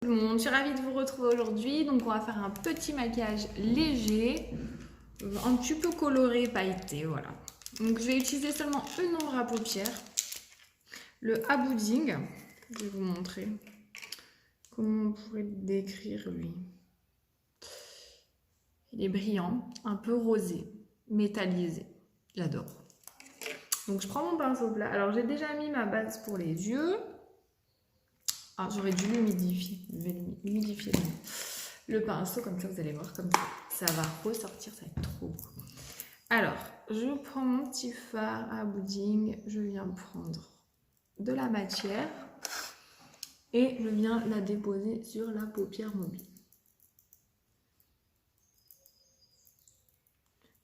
Tout le monde, je suis ravie de vous retrouver aujourd'hui. Donc on va faire un petit maquillage léger, un petit peu coloré, pailleté, voilà. Donc je vais utiliser seulement une ombre à paupières, le Abouding. Je vais vous montrer comment on pourrait le décrire lui. Il est brillant, un peu rosé, métallisé. J'adore. Donc je prends mon pinceau plat. Alors j'ai déjà mis ma base pour les yeux. Ah, j'aurais dû l'humidifier. Je vais l'humidifier le pinceau, comme ça vous allez voir comme ça va ressortir, ça va être trop beau. Alors, je prends mon petit fard à Abouding, je viens prendre de la matière et je viens la déposer sur la paupière mobile.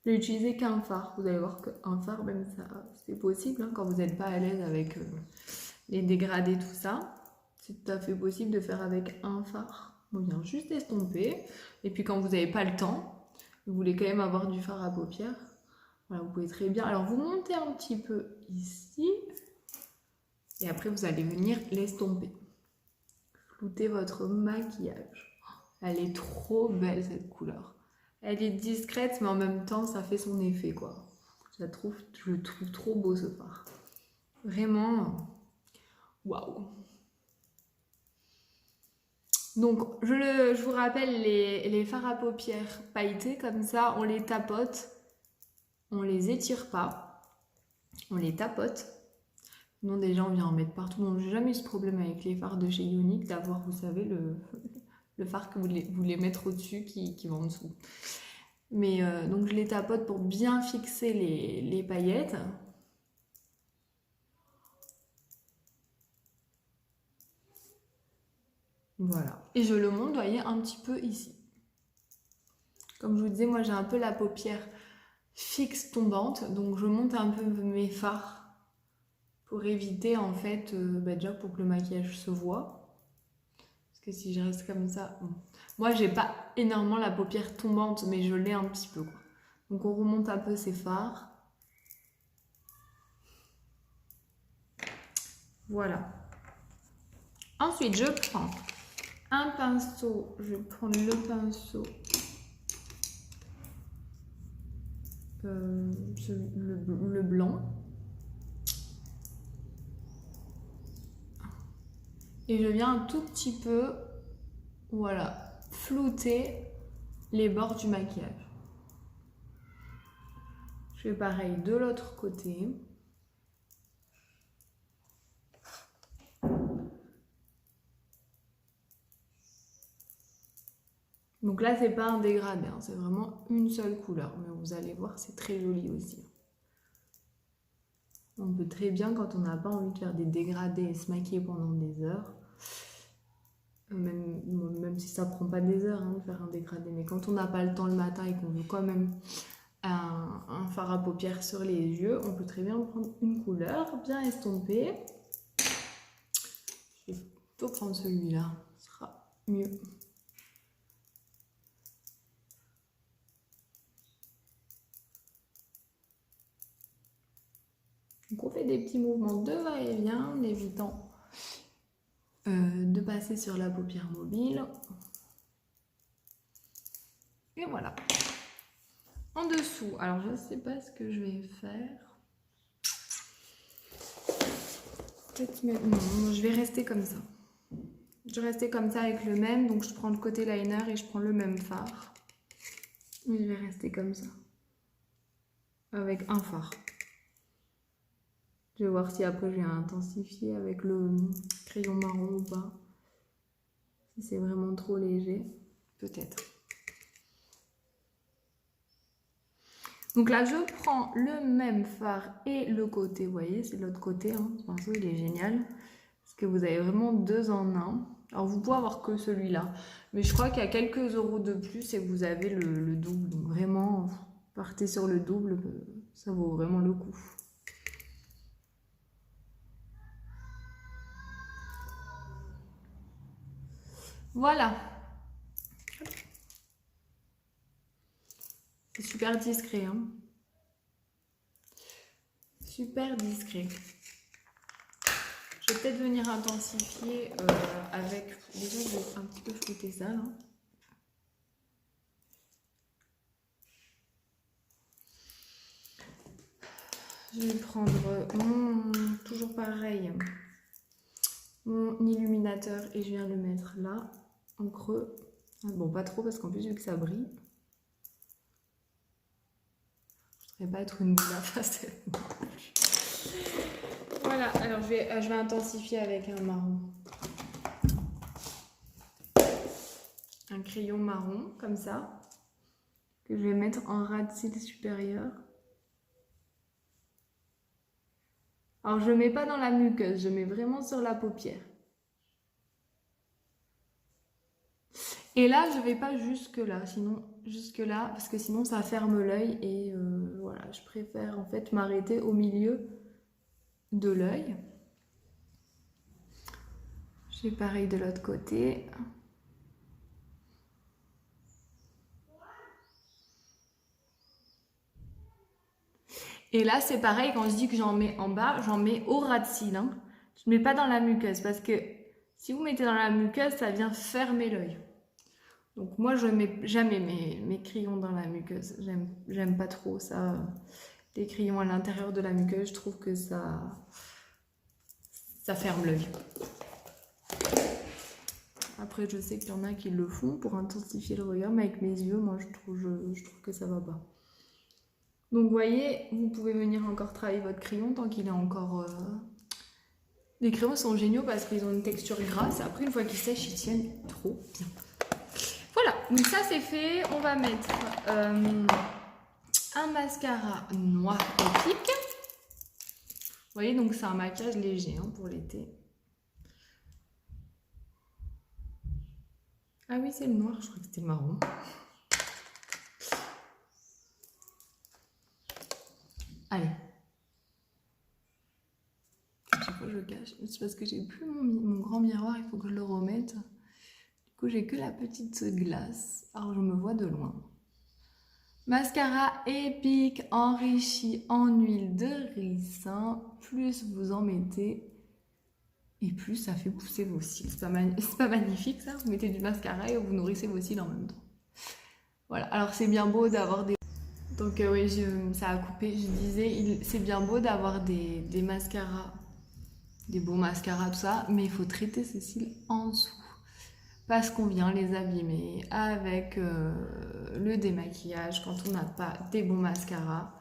Je vais utiliser qu'un fard, vous allez voir qu'un fard, même ça, c'est possible hein, quand vous n'êtes pas à l'aise avec les dégradés, tout ça. C'est tout à fait possible de faire avec un fard. On vient juste estomper. Et puis quand vous n'avez pas le temps, vous voulez quand même avoir du fard à paupières, voilà, vous pouvez très bien. Alors vous montez un petit peu ici. Et après vous allez venir l'estomper. Flouter votre maquillage. Elle est trop belle cette couleur. Elle est discrète mais en même temps ça fait son effet quoi. Je le trouve trop beau ce fard. Vraiment, waouh. Donc, je vous rappelle les fards à paupières pailletés, comme ça, on les tapote, on les étire pas, on les tapote. Non, déjà, on vient en mettre partout. Donc, j'ai jamais eu ce problème avec les fards de chez Younique d'avoir, vous savez, le fard que vous voulez mettre au-dessus qui va en dessous. Mais donc, je les tapote pour bien fixer les paillettes. Voilà. Et je le monte, vous voyez, un petit peu ici. Comme je vous disais, moi j'ai un peu la paupière fixe tombante, donc je monte un peu mes fards pour éviter en fait, déjà pour que le maquillage se voit. Parce que si je reste comme ça, bon. Moi j'ai pas énormément la paupière tombante, mais je l'ai un petit peu quoi. Donc on remonte un peu ses fards. Voilà. Ensuite je prends un pinceau, je vais prendre le pinceau le blanc. Et je viens un tout petit peu, voilà, flouter les bords du maquillage. Je fais pareil de l'autre côté. Donc là, c'est pas un dégradé, hein, c'est vraiment une seule couleur. Mais vous allez voir, c'est très joli aussi. On peut très bien, quand on n'a pas envie de faire des dégradés et se maquiller pendant des heures, même si ça prend pas des heures hein, de faire un dégradé, mais quand on n'a pas le temps le matin et qu'on veut quand même un fard à paupières sur les yeux, on peut très bien prendre une couleur bien estompée. Je vais plutôt prendre celui-là, ce sera mieux. Donc on fait des petits mouvements de va-et-vient en évitant de passer sur la paupière mobile. Et voilà. En dessous, alors je ne sais pas ce que je vais faire. Peut-être même... Non, je vais rester comme ça. Je vais rester comme ça avec le même, donc je prends le côté liner et je prends le même fard. Et je vais rester comme ça. Avec un fard. Je vais voir si après je vais intensifier avec le crayon marron ou pas. Si c'est vraiment trop léger, peut-être. Donc là, je prends le même fard et le côté, vous voyez, c'est l'autre côté, hein. Ce pinceau, il est génial. Parce que vous avez vraiment deux en un. Alors, vous pouvez avoir que celui-là. Mais je crois qu'il y a quelques euros de plus et que vous avez le double. Donc vraiment, partez sur le double, ça vaut vraiment le coup. Voilà. C'est super discret, hein. Super discret. Je vais peut-être venir intensifier avec... Déjà, je vais un petit peu flouter ça, là. Je vais prendre toujours pareil, mon illuminateur et je viens le mettre là, en creux. Bon, pas trop parce qu'en plus, vu que ça brille, je ne voudrais pas être une boule à face. Voilà, alors je vais intensifier avec un marron. Un crayon marron, comme ça, que je vais mettre en ras de cils supérieur. Alors, je ne mets pas dans la muqueuse, je mets vraiment sur la paupière. Et là, je ne vais pas jusque-là, parce que sinon, ça ferme l'œil. Et voilà, je préfère en fait m'arrêter au milieu de l'œil. Je fais pareil de l'autre côté. Et là, c'est pareil, quand je dis que j'en mets en bas, j'en mets au ras de cils. Hein. Je ne mets pas dans la muqueuse, parce que si vous mettez dans la muqueuse, ça vient fermer l'œil. Donc moi, je ne mets jamais mes crayons dans la muqueuse. J'aime pas trop ça. Les crayons à l'intérieur de la muqueuse, je trouve que ça ferme l'œil. Après, je sais qu'il y en a qui le font pour intensifier le regard, mais avec mes yeux, moi, je trouve que ça va pas. Donc, vous voyez, vous pouvez venir encore travailler votre crayon tant qu'il est encore... Les crayons sont géniaux parce qu'ils ont une texture grasse. Après, une fois qu'ils sèchent, ils tiennent trop bien. Voilà, donc ça, c'est fait. On va mettre un mascara noir épique. Vous voyez, donc c'est un maquillage léger hein, pour l'été. Ah oui, c'est le noir, je crois que c'était le marron. Allez. Chaque fois je cache. C'est parce que j'ai plus mon grand miroir, il faut que je le remette. Du coup, j'ai que la petite glace. Alors, je me vois de loin. Mascara épique, enrichi en huile de ricin. Plus vous en mettez, et plus ça fait pousser vos cils. C'est pas magnifique ça? Vous mettez du mascara et vous nourrissez vos cils en même temps. Voilà, alors c'est bien beau d'avoir des... Donc oui, ça a coupé, je disais, c'est bien beau d'avoir des mascaras, des beaux mascaras, tout ça, mais il faut traiter ses cils en dessous. Parce qu'on vient les abîmer avec le démaquillage quand on n'a pas des bons mascaras.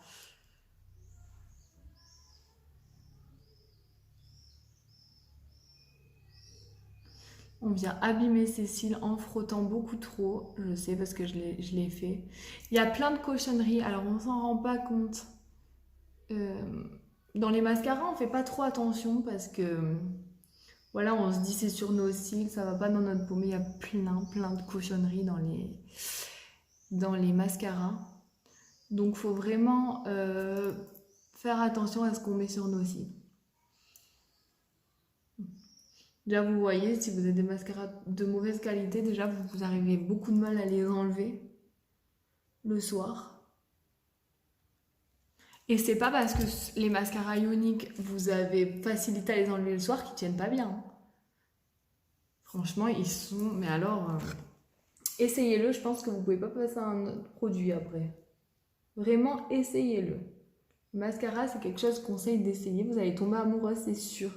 On vient abîmer ses cils en frottant beaucoup trop. Je sais parce que je l'ai fait. Il y a plein de cochonneries. Alors on s'en rend pas compte. Dans les mascaras, on fait pas trop attention parce que voilà, on se dit c'est sur nos cils, ça va pas dans notre peau. Mais il y a plein de cochonneries dans les mascaras. Donc faut vraiment faire attention à ce qu'on met sur nos cils. Déjà, vous voyez, si vous avez des mascaras de mauvaise qualité, déjà, vous arrivez beaucoup de mal à les enlever le soir. Et c'est pas parce que les mascaras ioniques, vous avez facilité à les enlever le soir qu'ils tiennent pas bien. Franchement, ils sont... Mais alors, essayez-le, je pense que vous pouvez pas passer à un autre produit après. Vraiment, essayez-le. Le mascara, c'est quelque chose qu'on conseille d'essayer. Vous allez tomber amoureux, c'est sûr.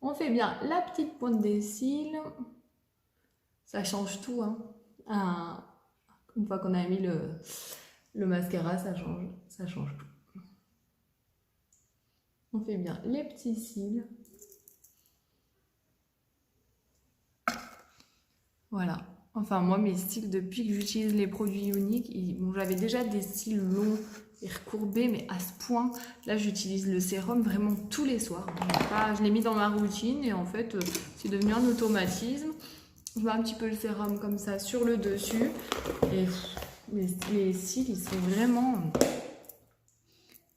On fait bien la petite pointe des cils. Ça change tout. Hein. Une fois qu'on a mis le mascara, ça change tout. On fait bien les petits cils. Voilà. Enfin, moi, mes cils, depuis que j'utilise les produits uniques, bon, j'avais déjà des cils longs et recourbés, mais à ce point, là, j'utilise le sérum vraiment tous les soirs. Je l'ai mis dans ma routine et en fait, c'est devenu un automatisme. Je mets un petit peu le sérum comme ça sur le dessus et les cils, ils sont vraiment...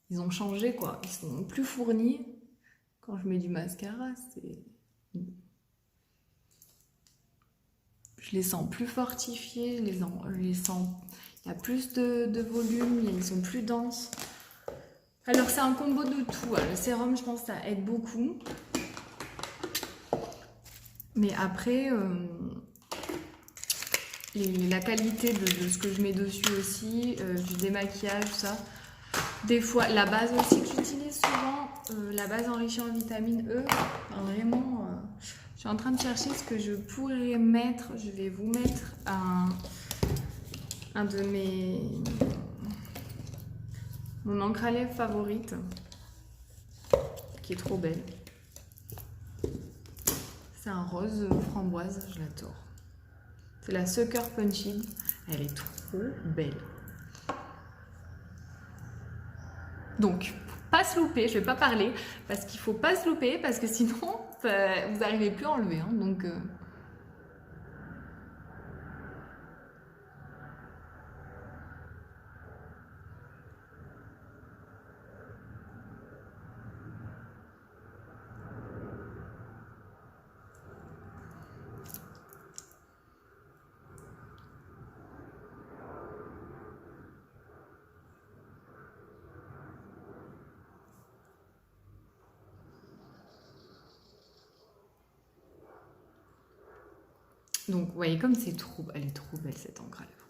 Ils ont changé, quoi. Ils sont plus fournis. Quand je mets du mascara, c'est... Je les sens plus fortifiés, je les sens... Il y a plus de volume, ils sont plus denses. Alors c'est un combo de tout. Le sérum, je pense que ça aide beaucoup. Mais après, la qualité de ce que je mets dessus aussi, du démaquillage, tout ça. Des fois, la base aussi que j'utilise souvent, la base enrichie en vitamine E. Enfin, vraiment, je suis en train de chercher ce que je pourrais mettre. Je vais vous mettre un de mon encre à lèvres favorite, qui est trop belle. C'est un rose framboise, je l'adore. C'est la Sucker Punching. Elle est trop belle. Donc, faut pas se louper, je vais pas parler, parce qu'il faut pas se louper, parce que sinon, vous n'arrivez plus à enlever. Hein, donc, vous voyez comme c'est trop, elle est trop belle cette encre à lèvres.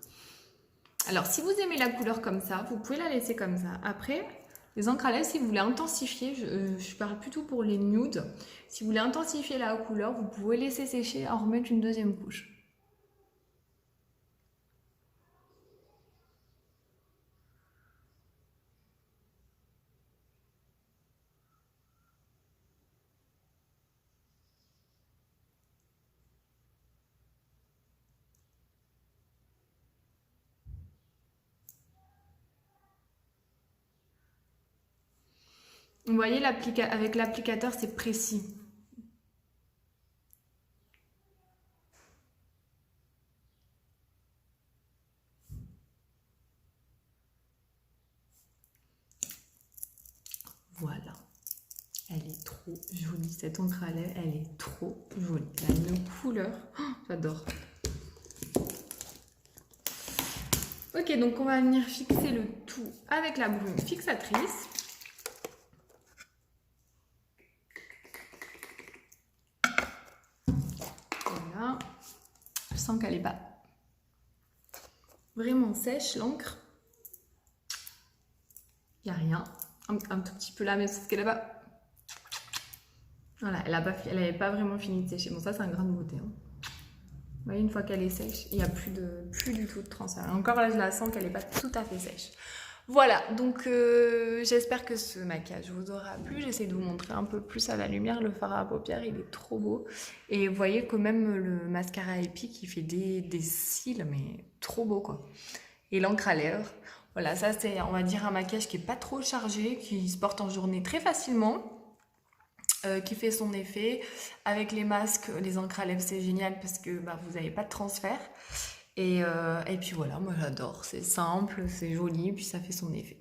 Alors, si vous aimez la couleur comme ça, vous pouvez la laisser comme ça. Après, les encres à lèvres, si vous voulez intensifier, je parle plutôt pour les nudes. Si vous voulez intensifier la couleur, vous pouvez laisser sécher et en remettre une deuxième couche. Vous voyez, avec l'applicateur, c'est précis. Voilà. Elle est trop jolie, cette encre à lèvres, elle est trop jolie. Elle a une couleur, oh, j'adore. Ok, donc on va venir fixer le tout avec la brume fixatrice. Voilà. Je sens qu'elle n'est pas vraiment sèche, l'encre. Il n'y a rien. Un tout petit peu là, mais sauf qu'elle n'a pas... Voilà, elle n'avait pas vraiment fini de sécher. Bon, ça, c'est un grain de beauté. Hein. Vous voyez, une fois qu'elle est sèche, il n'y a plus du tout de transfert. Encore là, je la sens qu'elle n'est pas tout à fait sèche. Voilà, donc j'espère que ce maquillage vous aura plu. J'essaie de vous montrer un peu plus à la lumière. Le fard à paupières, il est trop beau. Et vous voyez quand même le mascara épique, il fait des cils, mais trop beau, quoi. Et l'encre à lèvres. Voilà, ça, c'est, on va dire, un maquillage qui n'est pas trop chargé, qui se porte en journée très facilement. Qui fait son effet. Avec les masques, les encres à lèvres, c'est génial parce que vous n'avez pas de transfert. Et puis voilà, moi j'adore. C'est simple, c'est joli, puis ça fait son effet.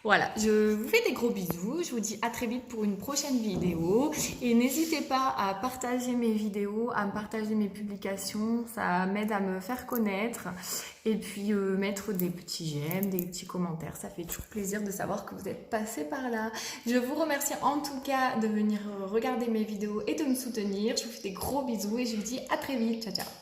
Voilà, je vous fais des gros bisous. Je vous dis à très vite pour une prochaine vidéo. Et n'hésitez pas à partager mes vidéos, à me partager mes publications. Ça m'aide à me faire connaître. Et puis mettre des petits j'aime, des petits commentaires. Ça fait toujours plaisir de savoir que vous êtes passé par là. Je vous remercie en tout cas de venir regarder mes vidéos et de me soutenir. Je vous fais des gros bisous et je vous dis à très vite. Ciao, ciao.